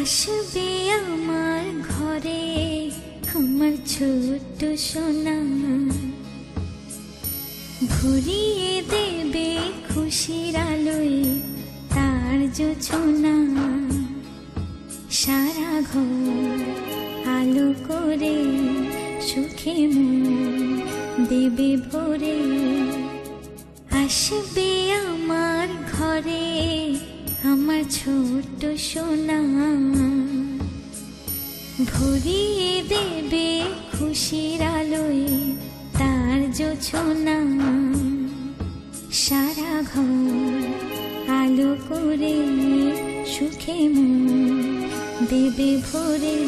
আসবে আমার ঘরে আমার ছোট্ট সোনা, ভরিয়ে দেবে খুশির আলোয় তার জোছনা। সারা ঘর আলো করে সুখে মন দেবে ভরে। আসবে আমার ঘরে আমার ছোট্ট সোনা, ভরিয়ে দেবে খুশির আলোয় তার জোছনা। সারা ঘর আলো করে সুখে মন দেবে ভরে।